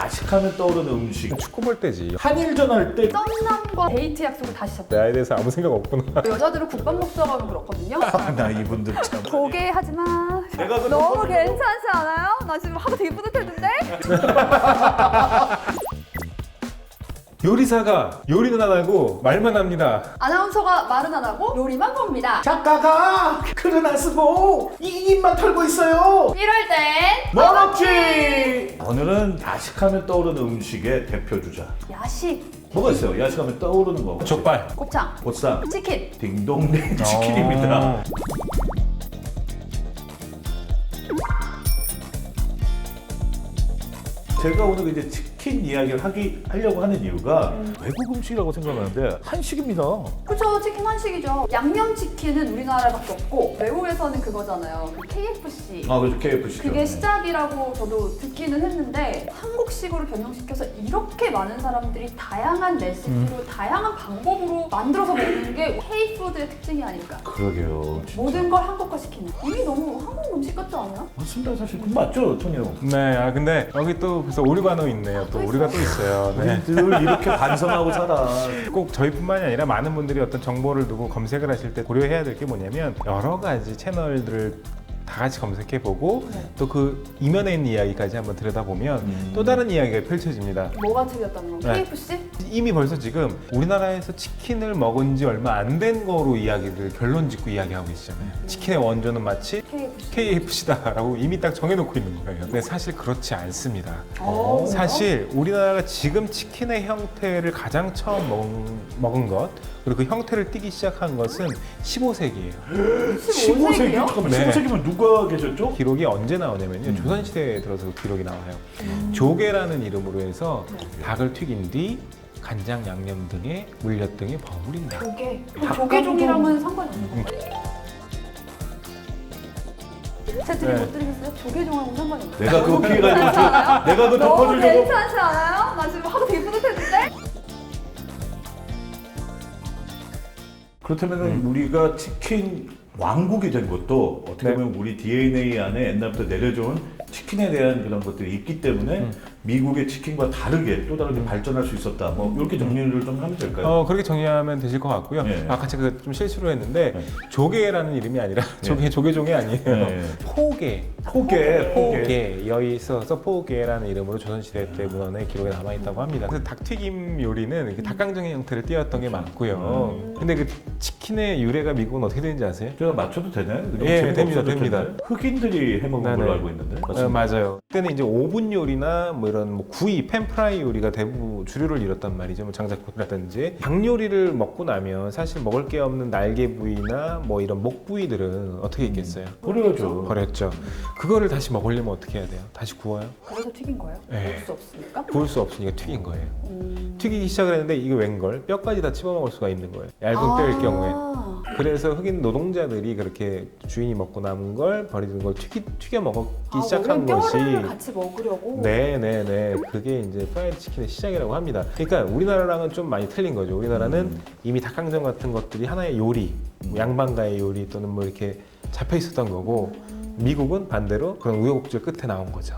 다식하면 떠오르는 음식. 축구 볼 때지. 한일전 할 때 썸남과 데이트 약속을 다시 잡고. 나에 대해서 아무 생각 없구나. 여자들은 국밥 먹자고 하면 그렇거든요. 나 이분들 참. 조개 하지 마. 내가 그 너무 덮어주려고- 괜찮지 않아요? 나 지금 하고 되게 뿌듯했는데? 요리사가 요리는 안 하고 말만 합니다. 아나운서가 말은 안 하고 요리만 봅니다. 작가가 글은 안 쓰고 입만 털고 있어요. 이럴 땐 뭐먹지? 오늘은 야식하면 떠오르는 음식의 대표 주자. 야식, 뭐가 있어요? 야식하면 떠오르는 거. 족발. 곱창, 보쌈, 치킨. 딩동댕 치킨입니다. 제가 오늘 이제 치킨 이야기를 하려고 하는 이유가 외국 음식이라고 생각하는데 한식입니다. 그쵸, 치킨 한식이죠. 양념치킨은 우리나라밖에 없고 외국에서는 그거잖아요. 그 KFC. 아, 그렇죠. KFC. 그게 시작이라고 저도 듣기는 했는데 한국식으로 변형시켜서 이렇게 많은 사람들이 다양한 레시피로 다양한 방법으로 만들어서 먹는 게 K푸드의 특징이 아닐까. 그러게요. 진짜. 모든 걸 한국화시키는. 이게 너무 한국 음식 같지 않아요? 맞습니다. 사실 그거 맞죠, 토니 형? 네, 근데 여기 또 벌써 오류가 있네요. 또 오류가 또 있어요. 네. 우리들 이렇게 반성하고 살아. 꼭 저희뿐만이 아니라 많은 분들이 어떤 정보를 두고 검색을 하실 때 고려해야 될 게 뭐냐면 여러 가지 채널들을 다 같이 검색해보고 또 그 이면에 있는 이야기까지 한번 들여다보면 또 다른 이야기가 펼쳐집니다. 뭐가 틀렸다는 거? 네. KFC? 이미 벌써 지금 우리나라에서 치킨을 먹은 지 얼마 안 된 거로 이야기를 결론 짓고 이야기하고 계시잖아요. 치킨의 원조는 마치 KFC. KFC다라고 이미 딱 정해놓고 있는 거예요. 근데 사실 그렇지 않습니다. 어, 사실 우리나라가 지금 치킨의 형태를 가장 처음 먹은 것 그리고 그 형태를 띠기 시작한 것은 15세기예요. 15세기요? 잠깐만, 네. 15세기면 누가 계셨죠? 기록이 언제 나오냐면요. 조선시대에 들어서 그 기록이 나와요. 조개라는 이름으로 해서 닭을 튀긴 뒤 간장, 양념 등의 물엿 등에 버무린다. 조개. 조개종이랑은 상관이 없는 음. 거예요? 채트리 네. 못 드리겠어요? 조개종하고 상관이 없어요. 내가 그거 피해가지고 않아요? 내가 그거 너무 덮어주려고. 괜찮지 않아요? 나 지금 하고 되게 뿌듯했는데? 그렇다면 우리가 치킨 왕국이 된 것도 어떻게 네. 보면 우리 DNA 안에 옛날부터 내려져온 치킨에 대한 그런 것들이 있기 때문에 미국의 치킨과 다르게 또 다르게 발전할 수 있었다. 뭐 이렇게 정리를 좀 하면 될까요? 그렇게 정리하면 되실 것 같고요. 네. 아까 제가 좀 실수를 했는데 네. 조개라는 이름이 아니라 조개종이 아니에요. 네. 포개. 포개. 여기 있어서 포개라는 이름으로 조선시대 때 문헌에 기록에 남아있다고 합니다. 그래서 닭튀김 요리는 그 닭강정의 형태를 띄었던 게 많고요. 근데 그 치킨의 유래가 미국은 어떻게 되는지 아세요? 제가 맞춰도 되나요? 예, 재미가 됩니다, 없어도 됩니다. 되나요? 흑인들이 해먹은 걸로 네네. 알고 있는데. 맞아요. 그때는 이제 오븐 요리나 뭐 이런 뭐 구이, 팬프라이 요리가 대부분 주류를 이뤘단 말이죠. 뭐 장작구이라든지. 닭 요리를 먹고 나면 사실 먹을 게 없는 날개 부위나 뭐 이런 목 부위들은 어떻게 있겠어요? 버려야죠. 버렸죠. 그거를 다시 먹으려면 어떻게 해야 돼요? 다시 구워요? 그래서 튀긴 거예요? 네. 먹을 수 없으니까? 구울 수 없으니까 튀긴 거예요. 튀기기 시작을 했는데 이게 웬걸? 뼈까지 다 씹어먹을 수가 있는 거예요. 얇은 뼈일 경우에. 그래서 흑인 노동자들이 그렇게 주인이 먹고 남은 걸 버리는 걸 튀겨 먹기 시작한 것이 뼈를 같이 먹으려고? 네네네 그게 이제 프라이드 치킨의 시작이라고 합니다. 그러니까 우리나라랑은 좀 많이 틀린 거죠. 우리나라는 이미 닭강정 같은 것들이 하나의 요리, 뭐 양반가의 요리 또는 뭐 이렇게 잡혀 있었던 거고 미국은 반대로 그런 우여곡절 끝에 나온 거죠.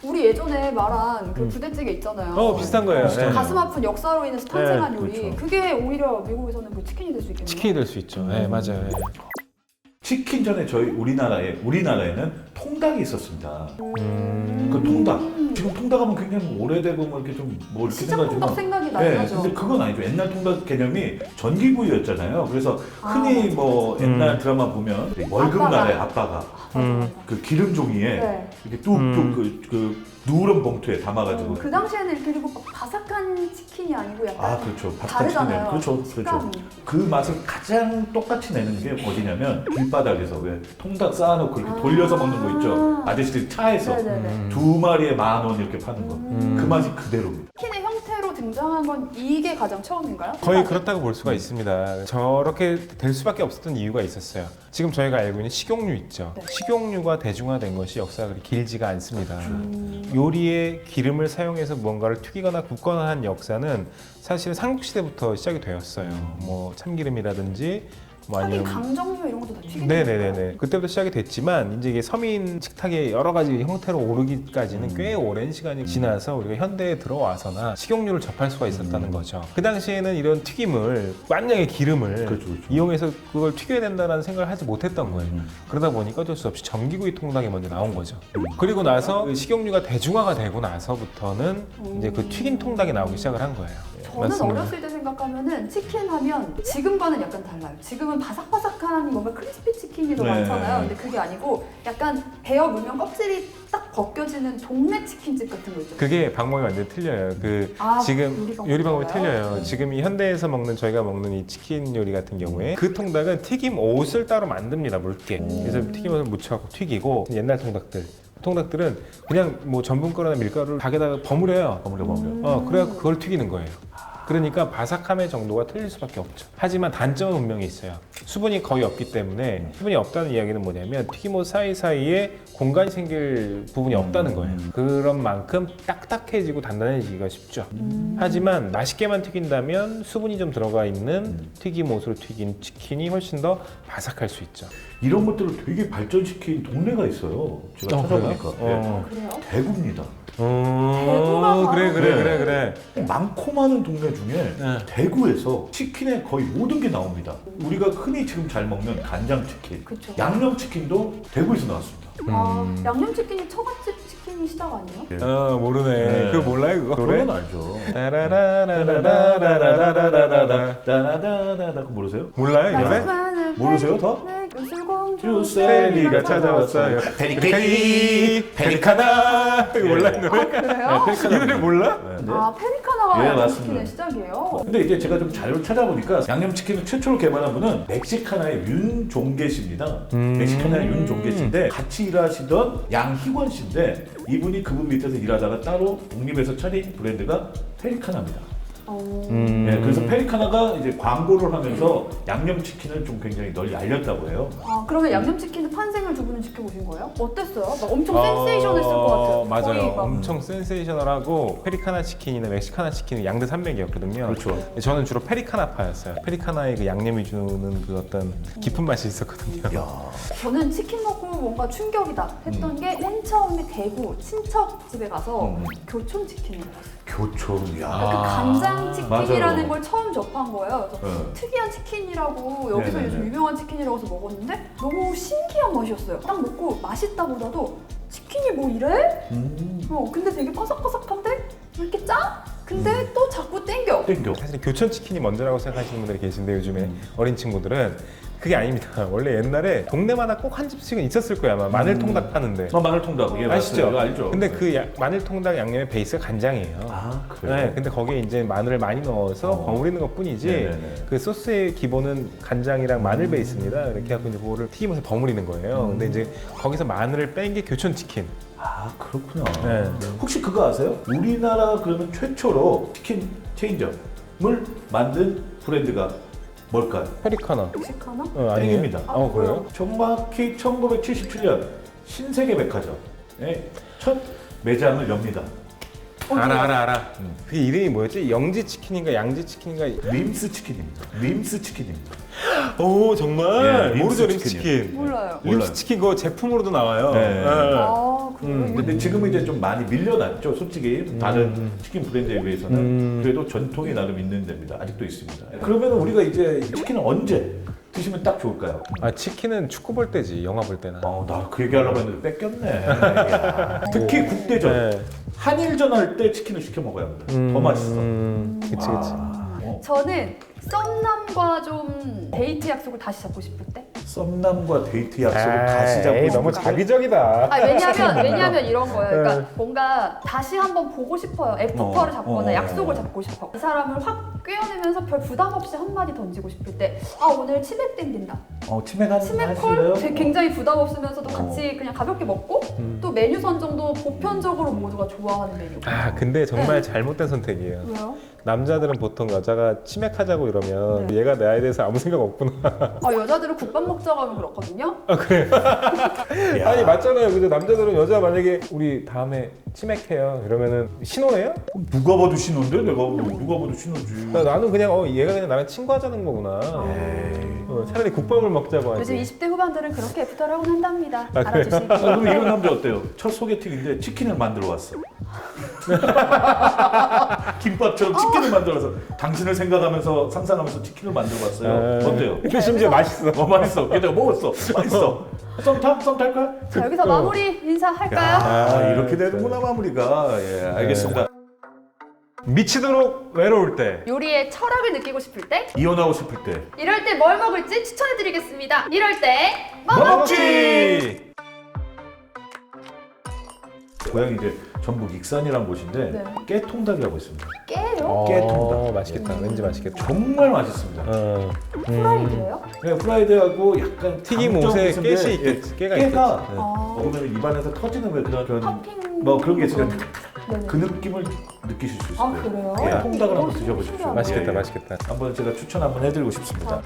우리 예전에 말한 그 부대찌개 있잖아요. 비슷한 거예요. 네. 가슴 아픈 역사로 인해서 탄생한 네, 요리. 그렇죠. 그게 오히려 미국에서는 그 치킨이 될 수 있겠네요. 치킨이 될 수 있죠. 네, 맞아요. 네. 치킨 전에 저희 우리나라에는 통닭이 있었습니다. 그 통닭. 지금 통닭하면 굉장히 오래되고 뭐 이렇게 좀 뭐 이렇게 시장 통닭 생각이 네, 나죠. 근데 그건 아니죠. 옛날 통닭 개념이 전기구이였잖아요. 그래서 흔히 뭐 옛날 드라마 보면 월급날에 아빠가 그 기름 종이에 네. 이렇게 뚝뚝 그 누런 봉투에 담아가지고 그 당시에는 이렇게 그리고 바삭한 치킨이 아니고 약간 그렇죠. 다르잖아요. 그렇죠. 식감이. 그 맛을 가장 똑같이 내는 게 어디냐면 길바닥에서 왜 통닭 쌓아놓고 이렇게 돌려서 먹는 거 있죠. 아저씨들 차에서 네네네. 2마리에 10,000원 이렇게 파는 거. 그 맛이 그대로입니다. 치킨의 형태로 등장한 건 이게 가장 처음인가요? 거의 그렇다고 볼 수가 있습니다. 저렇게 될 수밖에 없었던 이유가 있었어요. 지금 저희가 알고 있는 식용유 있죠. 네. 식용유가 대중화된 것이 역사가 그리 길지가 않습니다. 요리에 기름을 사용해서 무언가를 튀기거나 굽거나 한 역사는 사실 삼국시대부터 시작이 되었어요. 뭐 참기름이라든지 뭐 하긴 아니면 강정류 이런 것도 다 튀긴 네네네네. 그때부터 시작이 됐지만 이제 이게 서민 식탁의 여러 가지 형태로 오르기까지는 꽤 오랜 시간이 지나서 우리가 현대에 들어와서나 식용유를 접할 수가 있었다는 거죠. 그 당시에는 이런 튀김을 만약에 기름을 그렇죠, 그렇죠. 이용해서 그걸 튀겨야 된다는 생각을 하지 못했던 거예요. 그러다 보니까 어쩔 수 없이 전기구이 통닭이 먼저 나온 거죠. 그리고 나서 그 식용유가 대중화가 되고 나서부터는 이제 그 튀긴 통닭이 나오기 시작을 한 거예요. 저는 맞습니다. 어렸을 때 생각하면은 치킨 하면 지금과는 약간 달라요. 지금은 바삭바삭한 뭔가 크리스피 치킨이 더 네. 많잖아요. 근데 그게 아니고 약간 베어 물면 껍질이 딱 벗겨지는 동네 치킨집 같은 거 있죠. 그게 방법이 완전히 틀려요. 지금 요리 방법이 틀려요. 지금 이 현대에서 먹는 저희가 먹는 이 치킨 요리 같은 경우에 그 통닭은 튀김 옷을 따로 만듭니다. 묽게. 그래서 튀김옷을 묻혀갖고 튀기고 옛날 통닭들은 그냥 뭐 전분가루나 밀가루를 닭에다가 버무려요. 버무려. 그래갖고 그걸 튀기는 거예요. 그러니까 바삭함의 정도가 틀릴 수밖에 없죠. 하지만 단점은 분명히 있어요. 수분이 거의 없기 때문에 수분이 없다는 이야기는 뭐냐면 튀김옷 사이사이에 공간이 생길 부분이 없다는 거예요. 그런 만큼 딱딱해지고 단단해지기가 쉽죠. 하지만 맛있게만 튀긴다면 수분이 좀 들어가 있는 튀김옷으로 튀긴 치킨이 훨씬 더 바삭할 수 있죠. 이런 것들을 되게 발전시킨 동네가 있어요. 제가 찾아보니까. 그래요? 네. 그래요? 대구입니다. 대구가 그래. 많고 많은 동네 중에 네. 대구에서 치킨의 거의 모든 게 나옵니다. 우리가 흔히 지금 잘 먹는 간장치킨, 그쵸. 양념치킨도 대구에서 나왔습니다. 양념치킨이 처갓집 치킨이 시작 아니에요? 모르네. 네. 그거 몰라요 그거? 그건 알죠. 따라라라라라라라라라라. 따라다다다 그거 모르세요? 몰라요 이 노래? 모르세요, 더? 요술공주 셀리가 찾아왔어요. 페리케이, 페리카나. 이거 몰라요 이 노래? 그래요? 이 노래 몰라? 네. 페리카나가 예, 양념치킨의 맞습니다. 시작이에요. 근데 이제 제가 좀 자료를 찾아보니까 양념치킨을 최초로 개발한 분은 멕시카나의 윤종계 씨입니다. 멕시카나의 윤종계 씨인데 같이 일하시던 양희권 씨인데 이분이 그분 밑에서 일하다가 따로 독립해서 차린 브랜드가 페리카나입니다. 네, 그래서 페리카나가 이제 광고를 하면서 양념치킨을 좀 굉장히 널리 알렸다고 해요. 그러면 양념치킨의 판생을 두 분은 지켜보신 거예요? 어땠어요? 막 엄청 센세이션했을 것 같아요. 맞아요. 거의 막 엄청 센세이셔널하고 페리카나 치킨이나 멕시카나 치킨은 양대 산맥이었거든요. 그렇죠. 저는 주로 페리카나파였어요. 페리카나의 그 양념이 주는 그 어떤 깊은 맛이 있었거든요. 야, 저는 치킨 먹고 뭔가 충격이다 했던 게 맨 처음에 대구 친척집에 가서 교촌 치킨을 먹었어요. 교촌, 야. 그 간장 치킨이라는 맞아요. 걸 처음 접한 거예요. 그래서 네. 특이한 치킨이라고 여기서 네네네. 요즘 유명한 치킨이라고 해서 먹었는데 너무 신기한 맛이었어요. 딱 먹고 맛있다보다도 치킨이 뭐 이래? 근데 되게 바삭바삭한데? 왜 이렇게 짜? 근데 또 자꾸 땡겨. 땡겨. 사실 교촌 치킨이 먼저라고 생각하시는 분들이 계신데 요즘에 어린 친구들은 그게 아닙니다. 원래 옛날에 동네마다 꼭 한 집씩은 있었을 거야 아마 마늘 통닭 파는데 마늘통닭. 예, 아시죠? 맞아요. 이거 알죠. 근데 그 마늘 통닭 양념의 베이스가 간장이에요. 아, 그래요? 네, 근데 거기에 이제 마늘을 많이 넣어서 버무리는 것 뿐이지 네네네. 그 소스의 기본은 간장이랑 마늘 베이스입니다. 이렇게 하고 이제 그거를 튀김에서 버무리는 거예요. 근데 이제 거기서 마늘을 뺀 게 교촌 치킨. 아, 그렇구나. 네. 혹시 그거 아세요? 우리나라 그러면 최초로 치킨 체인점을 만든 브랜드가 뭘까요? 페리카나. 멕시카나? 아니에요? 땡입니다. 그래요? 정확히 1977년 신세계백화점에 첫 매장을 엽니다. 알아. 그 이름이 뭐였지? 영지 치킨인가 양지 치킨인가? 림스 치킨입니다. 림스 치킨입니다. 오 정말 예, 모르죠 림스 림스 치킨. 몰라요. 림스 치킨 그거 제품으로도 나와요. 네. 그래요? 근데 지금은 이제 좀 많이 밀려났죠. 솔직히 다른 치킨 브랜드에 비해서는 그래도 전통이 나름 있는 데입니다. 아직도 있습니다. 그러면 우리가 이제 치킨은 언제 드시면 딱 좋을까요? 치킨은 축구 볼 때지 영화 볼 때나. 나 그 얘기하려고 했는데 뺏겼네. 야. 특히 국대전, 네. 한일전 할 때 치킨을 시켜 먹어야 합니다. 더 맛있어. 그치. 저는 썸남과 좀 데이트 약속을 다시 잡고 싶을 때? 썸남과 데이트 약속을 다시 잡고 에이, 너무 싶은 자기적이다. 왜냐면 이런 거예요. 그러니까 뭔가 다시 한번 보고 싶어요. 애프터를 잡거나 약속을 잡고 싶어. 이 사람을 확 꿰어내면서 별 부담 없이 한마디 던지고 싶을 때, 오늘 치맥 땡긴다. 치맥 치맥콜 굉장히 부담 없으면서도 같이 그냥 가볍게 먹고 또 메뉴 선정도 보편적으로 모두가 좋아하는 메뉴. 근데 정말 잘못된 선택이에요. 왜요? 남자들은 보통 여자가 치맥하자고 이러면 얘가 나에 대해서 아무 생각 없구나. 여자들은 국밥 먹자고 하면 그렇거든요. 아 그래요? 야. 아니 맞잖아요. 그죠? 남자들은 여자 만약에 우리 다음에 치맥해요. 이러면은 신호예요? 누가 봐도 신호인데 내가 누가 봐도 신호지. 나는 그냥 얘가 그냥 나랑 친구하자는 거구나. 차라리 국밥을 먹자고 하지. 요즘 20대 후반들은 그렇게 애프터를 하곤 한답니다. 아, 그래요? 알아주시기. 그럼 이런 남자 어때요? 첫 소개팅인데 치킨을 만들어 왔어. 김밥처럼 치킨을 만들어서 당신을 생각하면서 상상하면서 치킨을 만들어 왔어요. 어때요? 근데 심지어 맛있어. 맛있어. 게다가 먹었어. 맛있어. 썸 타? 썸 탈까? 자, 여기서 마무리 인사할까요? 아, 이렇게 되는구나 마무리가. 예, 알겠습니다. 미치도록 외로울 때. 요리의 철학을 느끼고 싶을 때, 이혼하고 싶을 때. 이럴 때 뭘 먹을지 추천해드리겠습니다. 이럴 때 뭐 먹 먹지? 고향이 이제 전북 익산이라는 곳인데 네. 깨통닭이라고 있습니다. 깨요? 깨통닭. 맛있겠다. 왠지 맛있겠다. 정말 맛있습니다. 프라이드예요? 그냥 프라이드하고 약간 튀김 강정 옷에 비슷한데, 깨시 예, 있겠지. 깨가 깨가 있겠지. 먹으면 입안에서 터지는 왜 그런 팝핑 뭐 그런 게 있어요. 네네. 그 느낌을 느끼실 수 있어요. 아, 그래요? 예, 통닭을 한번 오, 드셔보십시오. 신기하다. 맛있겠다, 예, 예. 맛있겠다. 한번 제가 추천 한번 해드리고 싶습니다.